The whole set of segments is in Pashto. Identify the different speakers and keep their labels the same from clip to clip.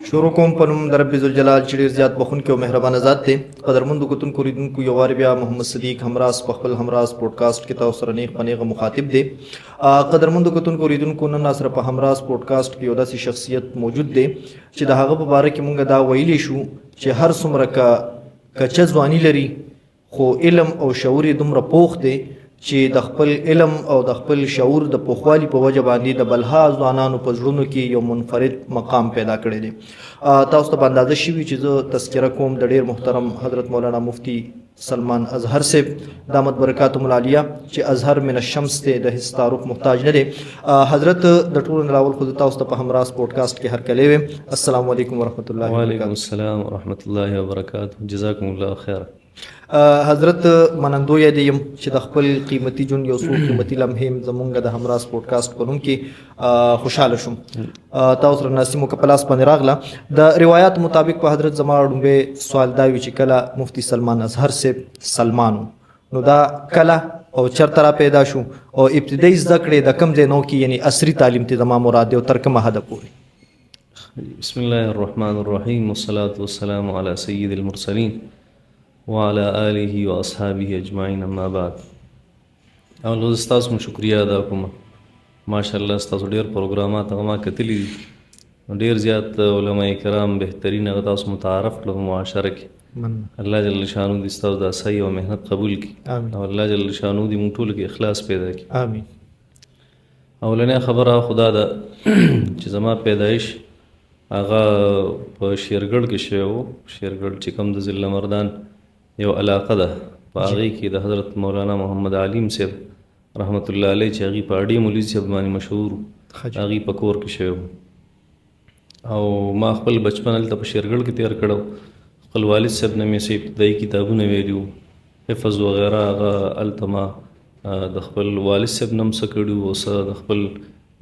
Speaker 1: شروع کوم په نوم د رب ذوالجلال چې ډېر زیات بخښونکی او مهربانه ذات دی. قدرمندو کتونکو اوریدونکو یو وار بیا محمد صدیق همراز په خپل همراز پوډکاسټ کې تاسو سره نیغ په نیغه مخاطب دی. قدرمندو کتونکو اوریدونکو نن سره په همراز پوډکاسټ کې یو داسې شخصیت موجود دی چې د هغه په باره کې مونږ دا ویلی شو چې هر څومره کچه ځواني لري خو علم او شعور یې دومره پوخ دی چې د خپل علم او د خپل شعور د پوخوالي په وجه باندې د بلها ځوانانو په زړونو کې یو منفرد مقام پیدا کړی دی. تاسو ته به اندازه شوي چې زه تذکره کوم د ډېر محترم حضرت مولانا مفتی سلمان اظهر صاحب دامت برکاتهم العالیه چې اظهر من الشمس دی، د هیڅ تعارف محتاج نه دی. حضرت د ټولو نه اول خو تاسو ته په همراز پوډکاسټ کې هرکلی ویم. السلام علیکم ورحمت الله وبرکاته.
Speaker 2: وعلیکم السلام ورحمت الله وبرکاته. جزاکم الله خیر.
Speaker 1: حضرت منندو یاد یم چې د خپل قیمتي جون یو څو قیمتي لمحې زمونږ د همراز پوډکاسټ په نوم کې خوشحاله شوم. تاسو سره ناسیمو که په لاس باندې راغله. د روایات مطابق په حضرت زما ډومبی سوال دا وي چې کله مفتی سلمان اظهر صاحب سلمانو نو دا کله او چرته را پیدا شو او ابتدایي زده کړې د کوم ځای نو کې یعنی عصري تعلیم ته زما مراد دی او تر کومه حده پورې؟
Speaker 2: بسم الله الرحمن الرحیم والصلاة والسلام علی سید المرسلین وعلى آله و اصحابه اجمعین. اما بعد، اول ستاسو هم شکریه ادا کوم. ماشاءالله ستاسو ډیر پروګرامات هغه ما کتلی دي، ډیر زیات علماء کرام بهترین هغه تاسو متعارف کړل معاشره کې. الله جل شانو دې ستاسو د سعی او مهنت قبول کړي او الله جل شانو دې موږ ټول کې اخلاص پیدا کړي.
Speaker 1: آمین.
Speaker 2: اولنې خبره خدا ده چې زما پیدایش هغه په شیرګړ کې شوی و. شیرګړ چې کوم د ضلع مردان یو علاقه ده، په هغې کې د حضرت مولانا محمد علیم صاحب رحمت الله علیه چې هغې په اډې مولوي صاحب باندې مشهور هغې په کور کې شوی و او ما خپل بچپن هلته په شیرګړ کې تېر کړی. خپل والد صاحب نه مې څه ابتدایي کتابونه ویلي وو، حفظ وغیره هغه هلته ما د خپل والد صاحب نه هم څه کړي وو، څه د خپل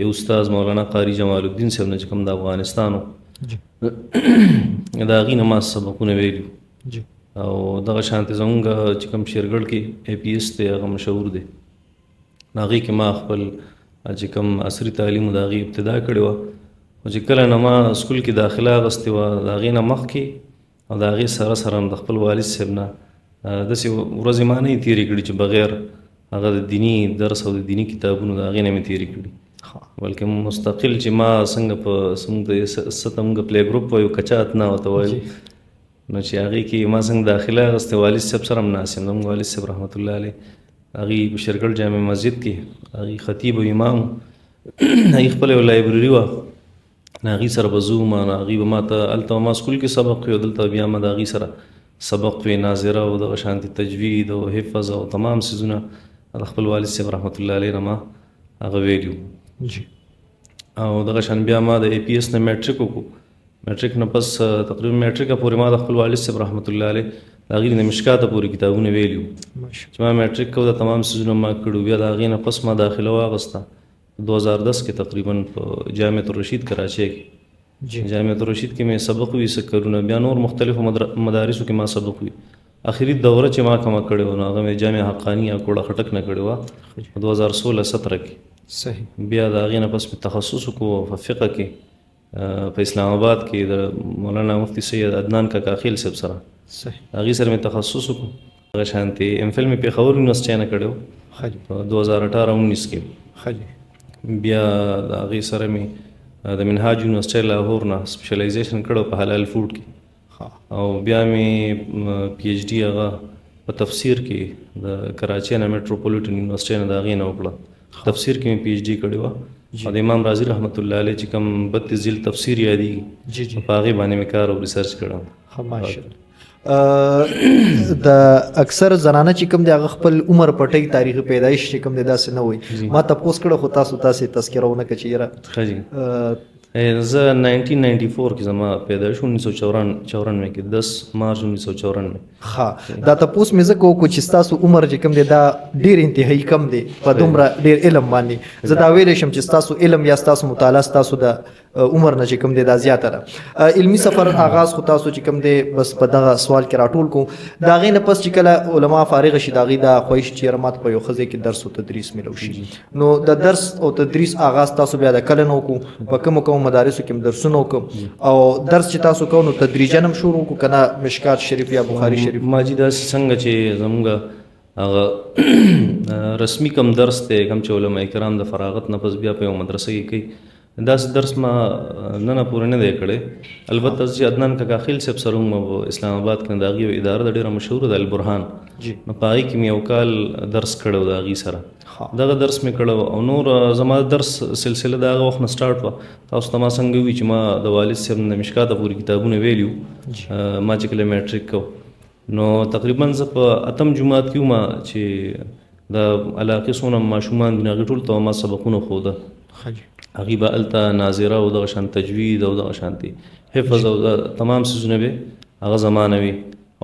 Speaker 2: یو استاذ مولانا قاري جمال الدین صاحب نه چې کوم د افغانستان و د هغې نه ما سبقونه ویلي وو. او دغه شانتې زمونږ چې کوم شیرګړ کې اے پی ایس دی هغه مشهور دی، هغې کې ما خپل چې کوم عصري تعلیم د هغې ابتدا کړې وه. خو چې کله نه ما سکول کې داخله اخیستې وه د هغې نه مخکې او د هغې سره سره هم د خپل والد صاحب نه داسې ورځې ما نه یې تېرې کړي چې بغیر هغه د دیني درس او د دیني کتابونو د هغې نه مې تېرې کړي، بلکې مستقل چې ما څنګه په زموږ پلی ګروپ وایو کچات نه ورته وایو نو چې هغې کې ما څنګه داخله اخیستې والد صاحب سره هم ناست یم. زموږ والد صاحب رحمت الله علیه هغې په شیرګړ جامع مسجد کې هغې خطیب او امام هغې خپله یو لایبرري وه، هغې سره به ځو ما هغې به ما ته هلته ما سکول کې سبق وي او دلته بیا ما د هغې سره سبق وي، ناظره او دغه شانتې تجوید او حفظ او تمام څیزونه د خپل والد صاحب رحمت الله علیه نه ما هغه ویلي وو. او دغه شان بیا ما د اے پی ایس نه میټریک وکړو. میټریک نه پس تقریبا میټریکه پورې ما د خپل والد صاحب رحمت الله علیه د هغې نه مشکاته پورې کتابونه ویلي وو چې ما میټریک کو د تمام څیزونه ما کړي. بیا د هغې نه پس ما داخله واخیسته 2010 کې تقریبا په جامعة الرشید کراچۍ کې. جامعة الرشید کې مې سبق وي څه کلونه، بیا نور مختلفو مدارسو کې ما سبق وي. اخري دوره چې ما کومه کړې وه نو هغه مې جامع حقانیه کوړه خټک نه کړې وه په 2016-17 کې.
Speaker 1: صحیح.
Speaker 2: بیا د هغې نه پس مې تخصص وکړو په فقه کې په اسلام آباد کې د مولانا مفتی سید عدنان کاکا خیل صاحب سره.
Speaker 1: صحیح.
Speaker 2: هغې سره مې تخصص وکړو. هغه شانتې ام فل مې پېښور یونیورسټۍ نه کړی و په 2018-19 کې. بیا د هغې سره مې د منهاج یونیورسټۍ لاهور نه سپیشلایزیشن کړی په حلال فوډ کې او بیا مې پی ایچ ډي هغه په تفسیر کې د کراچۍ نه میټروپولیټن یونیورسټۍ نه د هغې نه وکړه. تفسیر کې مې پی ایچ ډي کړې وه او د امام رازي رحمت الله علیه چې کوم 32 جلد تفسیر یادېږي په هغې باندې مې کار او ریسرچ کړی.
Speaker 1: ماشاءالله. د اکثر زنانه چې کوم دی هغه خپل عمر پټۍ تاریخ پیدایش چې کوم دی داسې نه وایي. ما تپوس کړی خو تاسې تذکره ونه کړه چې یاره
Speaker 2: زه 1994 کې زما پیدایش 1994 کې 10 مارچ 1994.
Speaker 1: ښه. دا تپوس مې ځکه وکړو چې ستاسو عمر چې کوم دی دا ډېر انتهایي کم دی په دومره ډېر علم باندې. زه دا ویلی شم چې ستاسو علم یا ستاسو مطالعه ستاسو د عمر نه چې کوم دی دا زیاته ده. علمي سفر آغاز خو تاسو چې کوم دی بس په دغه سوال کې راټول کو دا غي نه پس چې کله علما فارغ شي دا غي دا خوښ چې رمات په یو خزه کې درس او تدریس ملو شي نو د درس او تدریس آغاز تاسو بیا د کله نو کو په کوم مدارسو کې درسونه کو او درس چې تاسو کو نو تدریجا هم شروع کو کنه مشکات شریف یا بخاری شریف
Speaker 2: ماجد څنګه چې زموږ هغه رسمي کم درس ته کم چې علماء کرام د فراغت نه پس بیا په یو مدرسه کې کوي دا درس ما نه پوره نه دی کړی البته چې عدنان کاکا خیل صاحب سره مو اسلام آباد کې داغي اداره د ډیره مشهور د البرهان نو پای کې مې یو کال درس کړو داغي سره دغه درس مې کړو او نور زما درس سلسله دغه وخت نه سٹارټ و تاسو ته ما څنګه وی چې ما د والد صاحب د مشکات پوری کتابونه ویلیو ما چې کله میټریک کو نو تقریبا زه په اتم جمعات کې ما چې د علاقې سونه ماشومان دي هغه ټول ته ما سبقونه خوده هغه به الته ناظره او د شان تجوید او د شانتي حفظ او تمام سيزونه به هغه زمانه وي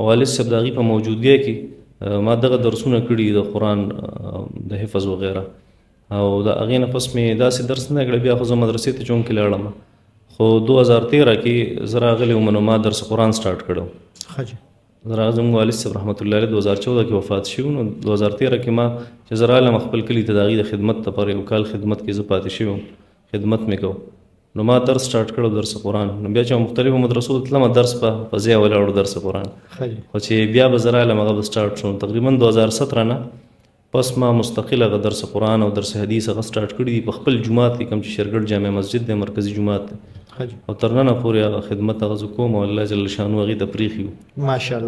Speaker 2: والد صاحب دغه په موجودګۍ کې ما دغه درسونه کړي د قران د حفظ و غیره او د هغه نه پس مې داسې درس نه کړی بیا خو زه مدرسې ته چون کې لاړم خو 2013 کې زرا غلې ومنو ما درس قران سٹارټ کړو زرا اعظم والد صاحب رحمت الله علیه 2014 کې وفات شو نو 2013 کې ما چې زرا علم خپل کلی تداغي د خدمت لپاره یو کال خدمت کې زه پاتې شوم خدمت مې کو نو ما درس سٹارټ کړو درس قران نو بیا چې مختلفو مدرسو تلم درس په ځای ولاړو درس قران خو چې بیا به زرا علم هغه سٹارټ شو تقریبا 2017 نه پس ما مستقله درس قران او درس حدیث هغه سٹارټ کړی په خپل جمعات کې کوم چې شرګړ جامع مسجد د مرکزی جمعات او ترنه پورې خدمت هغه کوم او الله جل شانو هغه تفریخي
Speaker 1: ماشاءالله